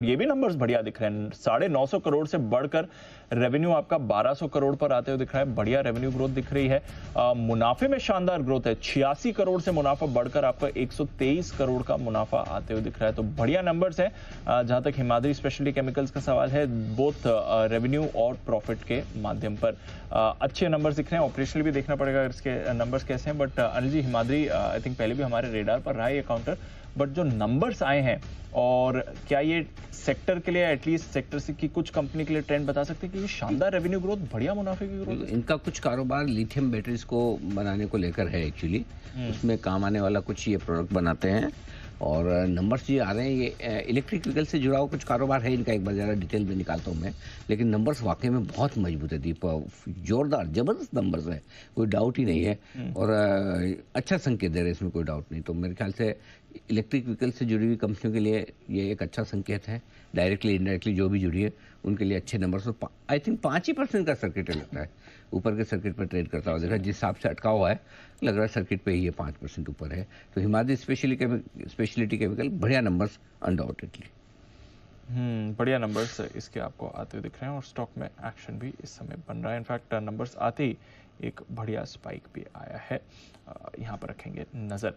ये भी नंबर्स बढ़िया दिख रहे हैं। 950 करोड़ से बढ़कर रेवेन्यू आपका 1200 करोड़ पर आते हुए दिख रहा है। बढ़िया रेवेन्यू ग्रोथ दिख रही है। मुनाफे में शानदार ग्रोथ है। 86 करोड़ से मुनाफा बढ़कर आपका 123 करोड़ का मुनाफा आते हुए दिख रहा है। तो बढ़िया नंबर्स है। जहां तक हिमाद्री स्पेशलिटी केमिकल्स का सवाल है, बोथ रेवेन्यू और प्रॉफिट के माध्यम पर अच्छे नंबर्स दिख रहे हैं। ऑपरेशनल भी देखना पड़ेगा इसके नंबर्स कैसे हैं। But Anil ji, Himadri I think पहले भी हमारे रेडार पर रहा है ये काउंटर, बट जो नंबर्स आए हैं, और क्या ये सेक्टर के लिए, एटलीस्ट सेक्टर से की कुछ कंपनी के लिए ट्रेंड बता सकते हैं कि ये शानदार रेवेन्यू ग्रोथ, बढ़िया मुनाफे की ग्रोथ है? इनका कुछ कारोबार लिथियम बैटरीज को बनाने को लेकर है एक्चुअली। उसमें काम आने वाला कुछ ये प्रोडक्ट बनाते हैं और नंबर्स जो आ रहे हैं ये इलेक्ट्रिक व्हीकल से जुड़ा हुआ कुछ कारोबार है इनका। एक बार ज़रा डिटेल में निकालता हूँ मैं, लेकिन नंबर्स वाकई में बहुत मजबूत है दीप, जोरदार ज़बरदस्त नंबर्स है, कोई डाउट ही नहीं है। और अच्छा संकेत दे रहे हैं, इसमें कोई डाउट नहीं। तो मेरे ख्याल से इलेक्ट्रिक व्हीकल से जुड़ी हुई कंपनियों के लिए ये एक अच्छा संकेत है। डायरेक्टली इनडायरेक्टली जो भी जुड़ी है उनके लिए अच्छे नंबर्स। और आई थिंक 5% का सर्किट लगता है, ऊपर के सर्किट पर ट्रेड करता हुआ देखा, जिस हिसाब से अटका हुआ है लग रहा है सर्किट पे ही ये 5% ऊपर है। तो हिमाद्री स्पेशलिटी केमिकल बढ़िया नंबर्स अनडाउटेडली। बढ़िया नंबर्स इसके आपको आते हुए दिख रहे हैं और स्टॉक में एक्शन भी इस समय बन रहा है। इनफैक्ट नंबर्स आते ही एक बढ़िया स्पाइक भी आया है। यहाँ पर रखेंगे नजर।